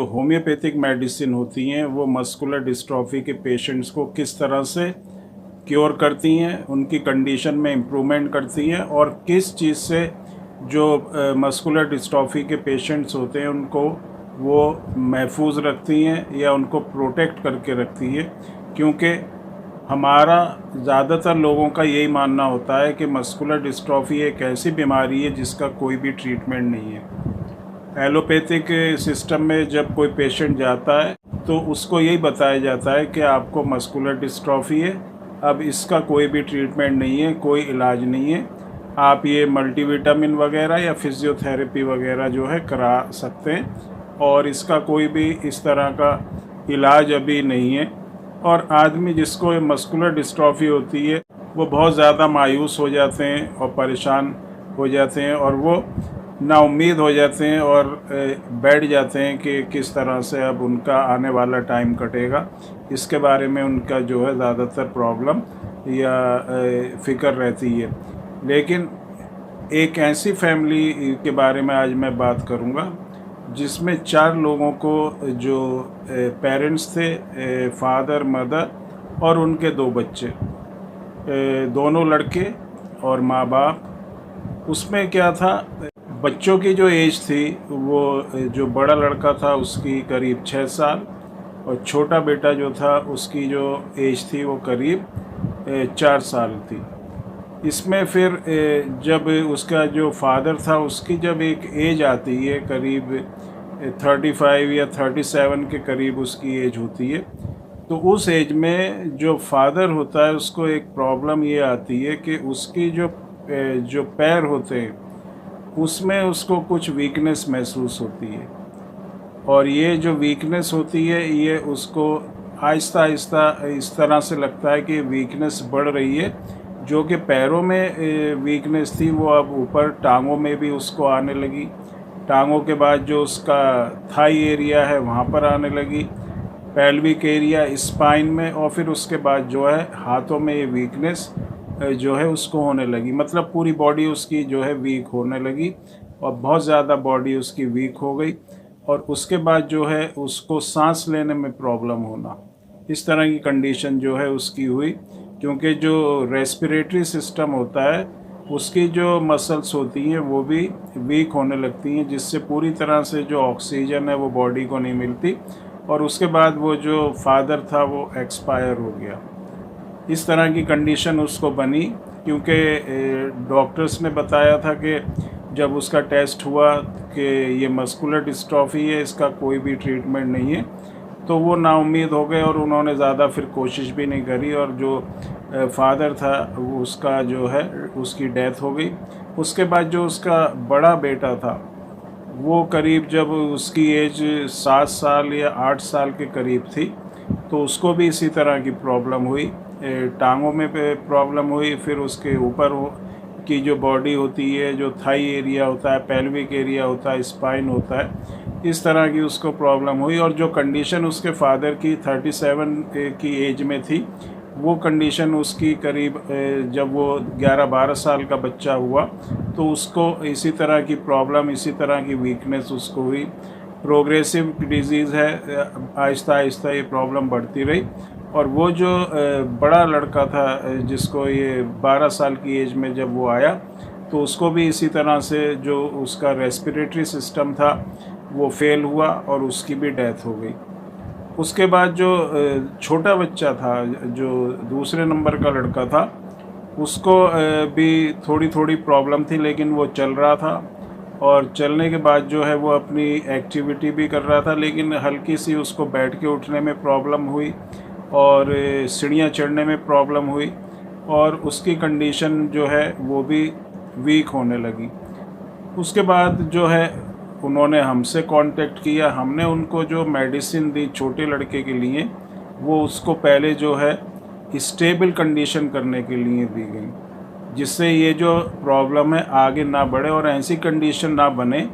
Homeopathic medicine होती हैं वो मस्कुलर डिस्ट्रॉफी के पेशेंट्स को किस तरह से क्योर करती हैं, उनकी कंडीशन में इम्प्रूवमेंट करती हैं और किस चीज़ से जो मस्कुलर डिस्ट्रॉफी के पेशेंट्स होते हैं उनको वो महफूज रखती हैं या उनको प्रोटेक्ट करके रखती है। क्योंकि हमारा ज़्यादातर लोगों का यही मानना होता है कि मस्कुलर डिस्ट्रॉफी एक ऐसी बीमारी है जिसका कोई भी ट्रीटमेंट नहीं है। एलोपैथिक सिस्टम में जब कोई पेशेंट जाता है तो उसको यही बताया जाता है कि आपको मस्कुलर डिस्ट्रॉफी है, अब इसका कोई भी ट्रीटमेंट नहीं है, कोई इलाज नहीं है, आप ये मल्टीविटामिन वगैरह या फिजियोथेरेपी वगैरह जो है करा सकते हैं और इसका कोई भी इस तरह का इलाज अभी नहीं है। और आदमी जिसको मस्कुलर डिस्ट्रॉफी होती है वो बहुत ज़्यादा मायूस हो जाते हैं और परेशान हो जाते हैं और वो नाउम्मीद हो जाते हैं और बैठ जाते हैं कि किस तरह से अब उनका आने वाला टाइम कटेगा। इसके बारे में उनका जो है ज़्यादातर प्रॉब्लम या फ़िक्र रहती है। लेकिन एक ऐसी फैमिली के बारे में आज मैं बात करूँगा जिसमें 4 लोगों को जो पेरेंट्स थे, फादर, मदर और उनके 2 बच्चे, दोनों लड़के और माँ बाप। उसमें क्या था, बच्चों की जो एज थी वो जो बड़ा लड़का था उसकी करीब 6 साल और छोटा बेटा जो था उसकी जो एज थी वो करीब 4 साल थी। इसमें फिर जब उसका जो फादर था उसकी जब एक एज आती है करीब 35 या 37 के करीब उसकी एज होती है, तो उस एज में जो फादर होता है उसको एक प्रॉब्लम ये आती है कि उसकी जो पैर होते हैं उसमें उसको कुछ वीकनेस महसूस होती है और ये जो वीकनेस होती है ये उसको आहिस्ता आहिस्ता इस तरह से लगता है कि वीकनेस बढ़ रही है। जो कि पैरों में वीकनेस थी वो अब ऊपर टांगों में भी उसको आने लगी, टांगों के बाद जो उसका थाई एरिया है वहाँ पर आने लगी, पेल्विक एरिया, स्पाइन में, और फिर उसके बाद जो है हाथों में ये वीकनेस जो है उसको होने लगी। मतलब पूरी बॉडी उसकी जो है वीक होने लगी और बहुत ज़्यादा बॉडी उसकी वीक हो गई और उसके बाद जो है उसको सांस लेने में प्रॉब्लम होना, इस तरह की कंडीशन जो है उसकी हुई। क्योंकि जो रेस्पिरेटरी सिस्टम होता है उसकी जो मसल्स होती हैं वो भी वीक होने लगती हैं, जिससे पूरी तरह से जो ऑक्सीजन है वो बॉडी को नहीं मिलती और उसके बाद वो जो फादर था वो एक्सपायर हो गया। इस तरह की कंडीशन उसको बनी क्योंकि डॉक्टर्स ने बताया था कि जब उसका टेस्ट हुआ कि ये मस्कुलर डिस्ट्रॉफी है, इसका कोई भी ट्रीटमेंट नहीं है, तो वो नाउम्मीद हो गए और उन्होंने ज़्यादा फिर कोशिश भी नहीं करी और जो फादर था वो उसका जो है उसकी डेथ हो गई। उसके बाद जो उसका बड़ा बेटा था वो करीब जब उसकी एज 7 साल या 8 साल के करीब थी तो उसको भी इसी तरह की प्रॉब्लम हुई, टांगों में प्रॉब्लम हुई, फिर उसके ऊपर की जो बॉडी होती है, जो थाई एरिया होता है, पेल्विक एरिया होता है, स्पाइन होता है, इस तरह की उसको प्रॉब्लम हुई। और जो कंडीशन उसके फादर की 37 की एज में थी वो कंडीशन उसकी करीब जब वो 11-12 साल का बच्चा हुआ तो उसको इसी तरह की प्रॉब्लम, इसी तरह की वीकनेस उसको हुई। प्रोग्रेसिव डिजीज़ है, आहिस्ता आहिस्ता ये प्रॉब्लम बढ़ती रही और वो जो बड़ा लड़का था जिसको ये 12 साल की एज में जब वो आया तो उसको भी इसी तरह से जो उसका रेस्पिरेटरी सिस्टम था वो फेल हुआ और उसकी भी डेथ हो गई। उसके बाद जो छोटा बच्चा था, जो दूसरे नंबर का लड़का था, उसको भी थोड़ी थोड़ी प्रॉब्लम थी लेकिन वो चल रहा था और चलने के बाद जो है वो अपनी एक्टिविटी भी कर रहा था, लेकिन हल्की सी उसको बैठ के उठने में प्रॉब्लम हुई और सीढ़ियाँ चढ़ने में प्रॉब्लम हुई और उसकी कंडीशन जो है वो भी वीक होने लगी। उसके बाद जो है उन्होंने हमसे कांटेक्ट किया, हमने उनको जो मेडिसिन दी छोटे लड़के के लिए वो उसको पहले जो है स्टेबल कंडीशन करने के लिए दी गई, जिससे ये जो प्रॉब्लम है आगे ना बढ़े और ऐसी कंडीशन ना बने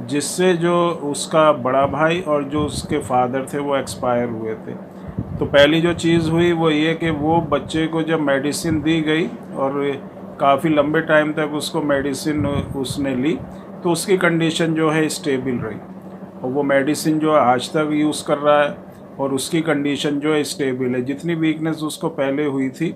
जिससे जो उसका बड़ा भाई और जो उसके फादर थे वो एक्सपायर हुए थे। तो पहली जो चीज़ हुई वो ये कि वो बच्चे को जब मेडिसिन दी गई और काफ़ी लंबे टाइम तक उसको मेडिसिन उसने ली तो उसकी कंडीशन जो है स्टेबल रही। और वो मेडिसिन जो है आज तक यूज़ कर रहा है और उसकी कंडीशन जो है स्टेबल है। जितनी वीकनेस उसको पहले हुई थी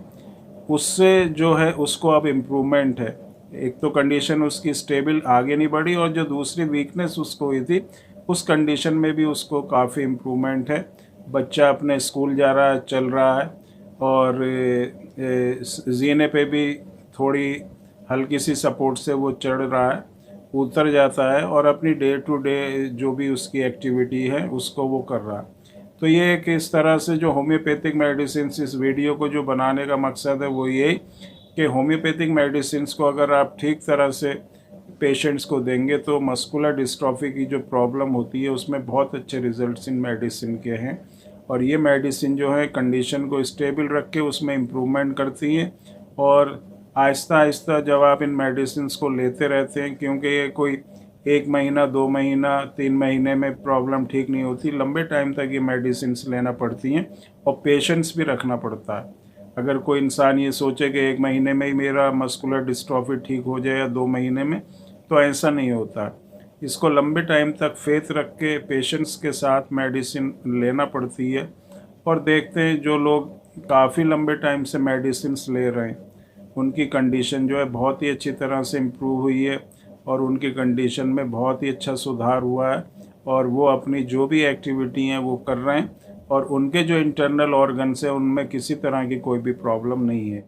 उससे जो है उसको अब इम्प्रूवमेंट है। एक तो कंडीशन उसकी स्टेबल आगे नहीं बढ़ी और जो दूसरी वीकनेस उसको हुई थी उस कंडीशन में भी उसको काफ़ी इम्प्रूवमेंट है। बच्चा अपने स्कूल जा रहा है, चल रहा है और जीने पे भी थोड़ी हल्की सी सपोर्ट से वो चढ़ रहा है, उतर जाता है और अपनी डे टू डे जो भी उसकी एक्टिविटी है उसको वो कर रहा है। तो ये एक इस तरह से जो होम्योपैथिक मेडिसिन, इस वीडियो को जो बनाने का मकसद है वो ये कि होम्योपैथिक मेडिसिन को अगर आप ठीक तरह से पेशेंट्स को देंगे तो मस्कुलर डिस्ट्रॉफी की जो प्रॉब्लम होती है उसमें बहुत अच्छे रिजल्ट्स इन मेडिसिन के हैं। और ये मेडिसिन जो है कंडीशन को स्टेबल रख के उसमें इम्प्रूवमेंट करती हैं और आहिस्ता आहिस्ता जब आप इन मेडिसिन को लेते रहते हैं, क्योंकि ये कोई 1 महीना 2 महीना 3 महीने में प्रॉब्लम ठीक नहीं होती, लंबे टाइम तक ये मेडिसिन लेना पड़ती हैं और पेशेंस भी रखना पड़ता है। अगर कोई इंसान ये सोचे कि 1 महीने में ही मेरा मस्कुलर डिस्ट्रॉफी ठीक हो जाए या 2 महीने में, तो ऐसा नहीं होता। इसको लंबे टाइम तक फेथ रख के पेशेंस के साथ मेडिसिन लेना पड़ती है। और देखते हैं जो लोग काफ़ी लंबे टाइम से मेडिसिन ले रहे हैं उनकी कंडीशन जो है बहुत ही अच्छी तरह से इम्प्रूव हुई है और उनकी कंडीशन में बहुत ही अच्छा सुधार हुआ है और वो अपनी जो भी एक्टिविटी हैं वो कर रहे हैं और उनके जो इंटरनल ऑर्गन्स हैं उनमें किसी तरह की कोई भी प्रॉब्लम नहीं है।